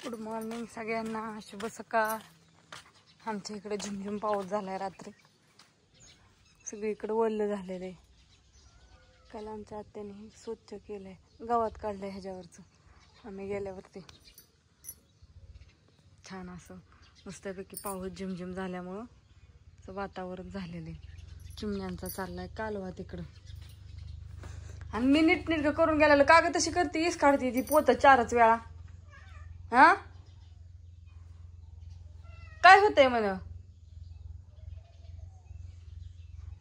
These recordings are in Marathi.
गुड मॉर्निंग सगळ्यांना, शुभ सकाळ। आमच्या इकडे झुमझुम पाऊस झालाय रात्री, सगळीकडे ओलं झालेलं आहे। काल आमच्या आत्याने स्वच्छ केलंय, गावात काढलंय ह्याच्यावरचं। आम्ही गेल्यावरती छान असं मस्तपैकी पाऊस झुमझुम झाल्यामुळं असं वातावरण झालेलं आहे। चिमण्यांचा चाललाय कालवा तिकडं, आणि मी नीटनीट करून गेलेलं का ग तशी करते, ईस काढते ती पोत 4च वेळा। हा काय होतंय म्हण,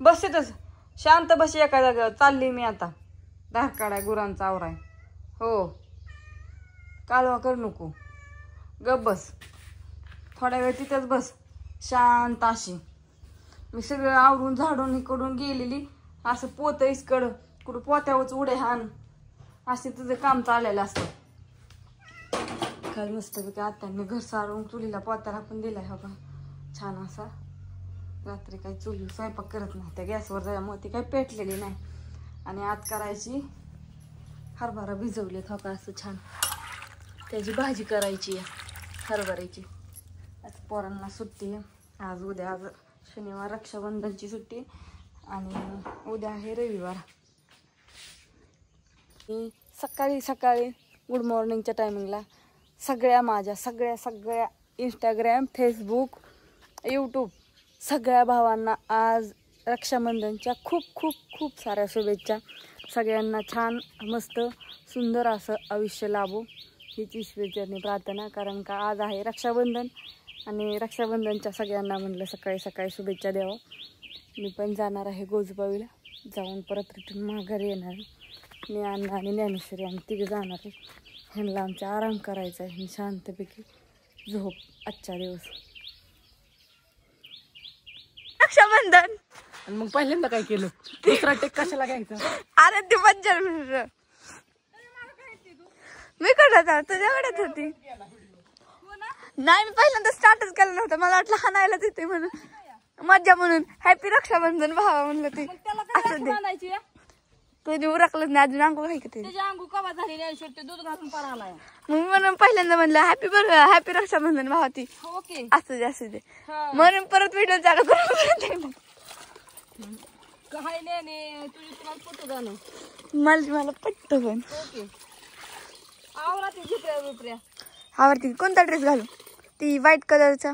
बस तिथंच शांत बस एका जागेवर। चालली मी आता धार काढाय, गुरांचा आवराय। हो कालवा करू नको, गप बस थोड्या वेळ तिथंच बस शांत अशी। मी सगळं आवरून झाडून इकडून गेलेली, असं पोत इसकड कुठं पोत्यावरच उडे हाण असे तुझं काम चाललेलं असतं। काल मस्तपैकी आत्यांनी घर सारून चुलीला पोत्याला पण दिलाय हो का छान असा। रात्री काही चुली स्वयंपाक करत नाही त्या गॅसवर त्यामुळे ती काही पेटलेली नाही। आणि आज करायची हरभरा भिजवलेत हो का असं छान, त्याची भाजी करायची हरभऱ्याची। आज पोरांना सुट्टी आहे, आज उद्या आज शनिवार रक्षाबंधनची सुट्टी आणि उद्या आहे रविवार। सकाळी सकाळी गुड मॉर्निंगच्या टायमिंगला माझ्या सगळ्या इंस्टाग्राम, फेसबुक, यूट्यूब सगळ्या भावांना आज रक्षाबंधनच्या खूप खूप खूप साऱ्या शुभेच्छा। सगळ्यांना छान मस्त सुंदर असं आयुष्य लाभो हीच ईश्वरचरणी प्रार्थना, कारण का आज आहे रक्षाबंधन आणि रक्षाबंधनच्या सगळ्यांना म्हणलं सकाळी सकाळी शुभेच्छा द्यावं। मी पण जाणार आहे गोजबावीला, जाऊन परत रिटर्न माघारी येणार आहे। मी अण्णा आणि ज्ञानेश्वरी आम्ही तिघं जाणार आहे। ह्यांना आमचा आराम करायचा आहे, शांतपैकी झोप आजचा दिवस। रक्षाबंधन आणि मग पहिल्यांदा काय केलं, दुसरा टेक कशाला घ्यायचा? अरे ती मज्जा मी कडा तुझ्याकडेच होती नाही, मी पहिल्यांदा स्टार्टच केलं नव्हतं, मला वाटलं हाणायलाच येते म्हणून मज्जा म्हणून। हॅपी रक्षाबंधन भावा म्हणलं ते असं तुझी उरकलंच नाही अजून, अंगू आहे का ते अंगू कवा झाली दूध घालून पळालाय म्हणून पहिल्यांदा म्हणलं हॅपी रक्षाबंधन भावा ती ओके असू दे म्हणून परत व्हिडिओ चालू करून काय नाही तुझी तुला फोटो घालून मला पटतो पण ओके। आवरा ती झिपऱ्या बिपऱ्या आवडती। कोणता ड्रेस घालू, ती व्हाईट कलरचा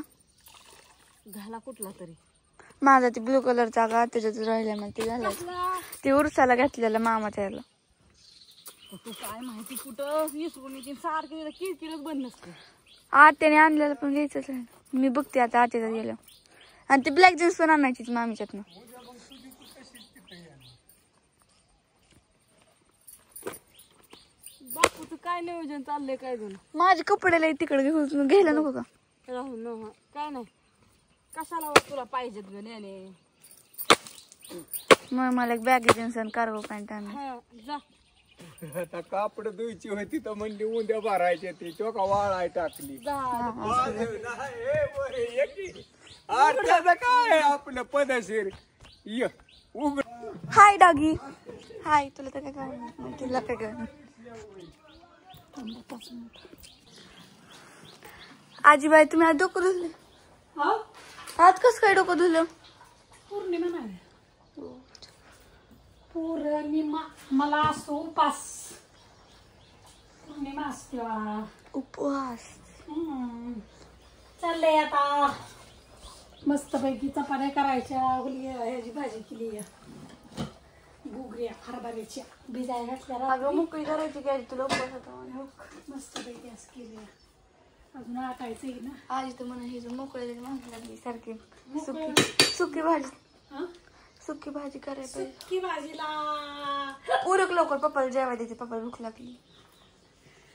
घाला कुठला तरी, माझा ती ब्लू कलरचा का त्याच्यात राहिला मग ती घालायची, ती उरसाला घातलेला मामाच्या याला। तू काय माहिती कुठं विसरून सारखं किरकिरच बंद नसते। आत्याने आणलेलं पण घ्यायचंच आहे, मी बघते आता आत्याच्यात गेलं। आणि ती ब्लॅक जीन्स पण आणायचीच मामीच्यातनं। बापूचं काय नियोजन चाललंय काय झालं? माझे कपडे लई तिकडे घेऊन घ्यायला नको का? राहून न काय नाही, कशाला तुला पाहिजेत ग नेने? मग मला एक बॅगी जीन्स आणि कार्गो पॅन्ट आणली। जा आता कापड धुयची होती तर म्हणली उद्या भरायची ती चोका वाळाय टाकली। काय आपलं पदशीर हाय डॉगी हाय। तुला तर काय तुला काय कर आजीबाई, तुम्ही आज डोकं धुतले? आज कसं काय डोकं धुलं? पौर्णिमा नाही, पौर्णिमा मला असतो उपास, पौर्णिमा असते उपवास। चाललंय आता मस्तपैकी चपात्या करायच्या, ह्याची भाजी केली घुगऱ्या हरभऱ्याच्या भिजायला घातल्या। अगं मोकळी करायची काय तुला उपवास होता मस्तपैकी असं केली, अजून आटायचंय ना। आज तर म्हणा ही मोकळी मागणी लागली सारखी सुकी भाजी, सुकी भाजी करायला पाहिजे। सुकी भाजीला उरक लवकर, पप्पाला जेवाय देते, पप्पाला भूक लागली।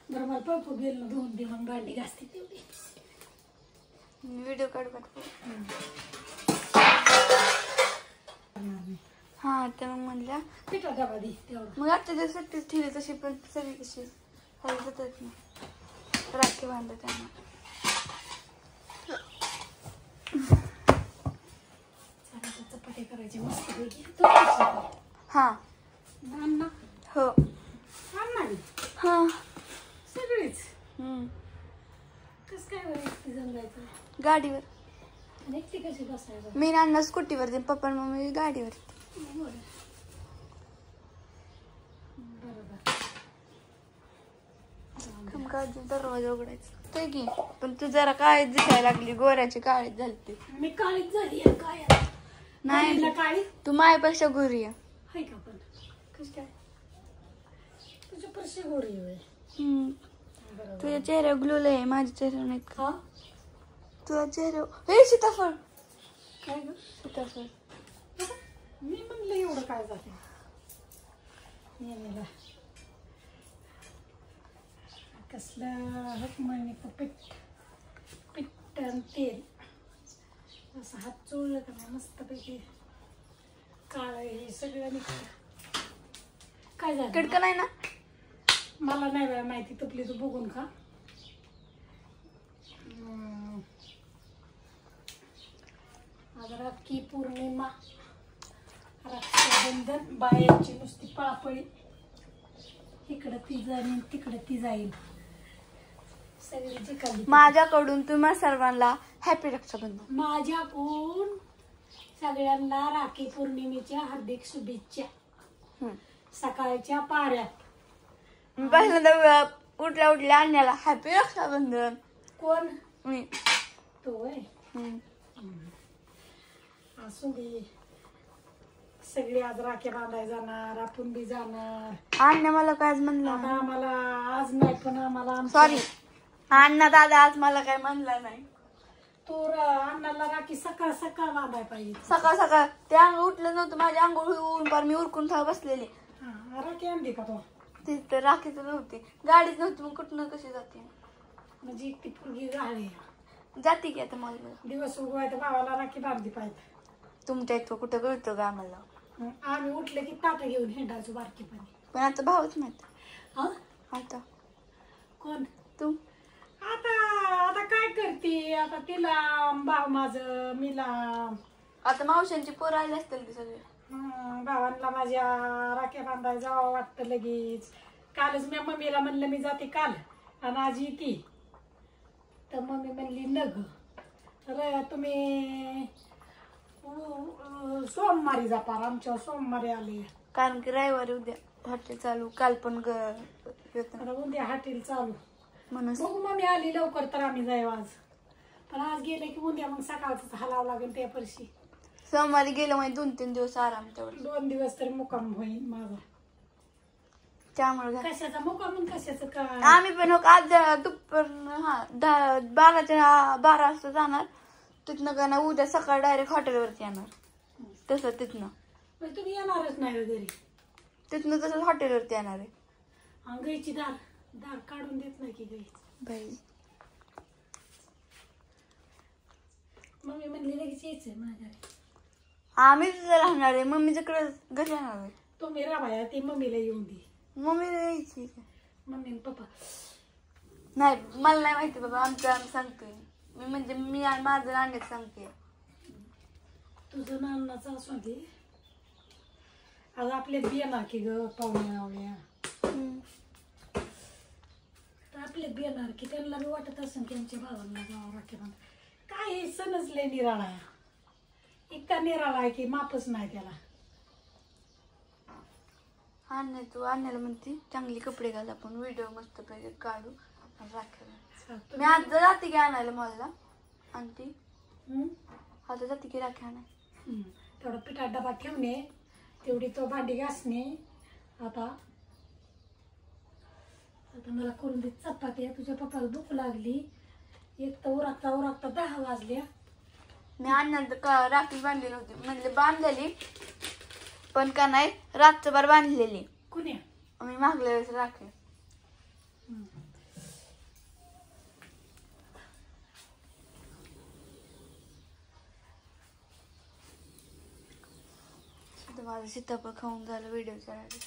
बरं मला पप्पू गेलं धुवून दे, मग भांडी घासते तेवढी। व्हिडिओ काढ हा तर मग म्हणल्या पिठा डबा दे तेवढं, मग आजच्या दिवस सुट्टीच ठेवली तशी, पण सगळी कशी जातात ना राखी बांधत त्यांना। चपात्या करायची मस्तपैकी। हा अण्णा हो अण्णा हा सगळीच कस काय बरं एकटी जाऊन जायचं गाडीवर. आणि एकटी कशी बसायचं मी नाना स्कूटीवरती, पप्पा आणि मम्मी गाडीवर. दरवाजा उघडायचा ते की. पण तू जरा काळीच दिसायला लागली, गोऱ्याची काळीच झाली ती. मी काळीच झाली आहे काय आता? नाही मुलीला काळी तू मायपेक्षा गोरी आहे. हाय का पण कस काय तुझ्या परशी गोरी होय बरोबर तुझ्या चेहऱ्यावर ग्लो आहे, माझ्या चेहऱ्यावर नाहीत का? हा तुझ्या चेहऱ्यावर हे सीताफळ. काय ग सीताफळ मी म्हणलं एवढं काय जाते नेहमीला कसलं हकमणीचं पीठ आणि तेल असं हात चोळलं का नाही मस्तपैकी काळं हे सगळं निघतं. काय झालं किडकं नाही ना? मला नाही बाय माहिती, तुपली तू बघून खा. आज राखी पौर्णिमा, रक्षाबंधन, बायांची नुसती पळापळी, इकडं ती जाईल तिकडं ती जाईल सगळी जिकाली. माझ्याकडून तुम्हा सर्वांना हॅपी रक्षाबंधन. माझ्याकडून सगळ्यांना राखी पौर्णिमेच्या हार्दिक शुभेच्छा. सकाळच्या पाऱ्यात मी पहिल्यांदा उठल्या आणण्याला हॅपी रक्षाबंधन. कोण मी तो होय असू दे. सगळी आज राख्या बांधाय जाणार, आपण बी जाणार. अण्णा मला काय म्हणलं? आता आम्हाला आज नाही पण आम्हाला सॉरी अण्णा दादा आज मला काय म्हणलं नाही. तो अण्णाला राखी सकाळ सकाळ बांधाय पाहिजे. सकाळ सकाळ ते अंग उठलं नव्हतं, माझी आंघोळ होऊन पार मी उरकून बसलेली. राखी आणली का तो? ती तर राखीच नव्हती, गाडीच नव्हती, मग कुठनं कशी जाते? म्हणजे एकटी पोरगी गाळी जाते की आता मला. दिवस उगवायचं भावाला राखी बांधली पाहिजे. तुमच्या इथं कुठं कळतं का आम्हाला? आम्ही उठले की ताटं घेऊन हिंडायचो बारकीपणी. पण आता भावच नाहीत. हा आता कोण तू आता आता काय करते? आता तिला भाव माझं मीला आता मावशांची पोरं आली असतील की सगळे. भावांना माझ्या राख्या बांधायला जावं वाटतं लगेच. कालच मी मम्मीला म्हणलं मी जाते काल आणि आज येते, तर मम्मी म्हणली नग तर तुम्ही सोमवारी जा. पार आमच्या सोमवारी आले कारण की रविवारी उद्या हॉटेल चालू, काल पण आता उद्या हॉटेल चालू म्हणून. बघू मम्मी आली लवकर तर आम्ही जाऊ आज. पण आज गेले की उद्या मग सकाळच हलावं लागेल त्या परशी. सोमवारी गेलं म्हणजे 2-3 दिवस आराम तेवढं. 2 दिवस तरी मुक्काम होईल माझा. त्यामुळे कशाचा मुक्काम आणि कशाचं काय? आम्ही पण आज दुपार 12 वाजता जाणार. तिथनं का ना उद्या सकाळ डायरेक्ट हॉटेलवरती येणार. तसं तिथनं पण तुम्ही येणारच नाही घरी. तिथनं तसंच हॉटेलवरती येणार आहे. गाईची दार काढून देत नाही की गाई. बाई मम्मी म्हणली लगेच यायचंय माझ्या घरी. आम्ही तिथं राहणार आहे, मम्मीच्याकडे घरी राहणार आहे. तुम्ही राबाया ती मम्मीला येऊन दे. मम्मी यायची मम्मी आणि पप्पा नाही, मला नाही माहिती बाबा. आम्ही सांगतोय मी, म्हणजे मी आणि माझं राहण्यात सांगते. तुझं नानाचं असू दे. आज आपल्यात बी येणार की ग पाहुणे आवड्या. तर आपल्यात बी येणार की त्यांना बी वाटत असेल की आमच्या भावांना जावं राखी बांध. काय हे सणच लय निराळा आहे. इतका निराळा आहे की मापच नाही त्याला. आणणे तू आणण्याला म्हणते चांगले कपडे घाल, आपण व्हिडिओ मस्त पैकी काढू आणि राख्या. मी आता जाते की आणायला मॉलला. आणते आता जाते की राख्या आणाय. तेवढा पिठात डबा ठेवणे, तेवढी तो भांडी घासणे. आता आता मला करून दे चपात्या. तुझ्या पप्पाला भूक लागली. एक तर उरकता 10 वाजल्या. मी आणण्यात राखी बांधली नव्हती, म्हणजे बांधलेली पण का नाही रातचं बार बांधलेली. कुण्या मी मागल्या वेळेस राखी. माझं सीताफळ खाऊन झालं व्हिडिओ करायला.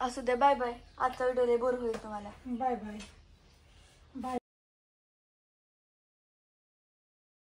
असू द्या, बाय बाय. आजचा व्हिडिओ लय बोर होईल तुम्हाला. Bye bye.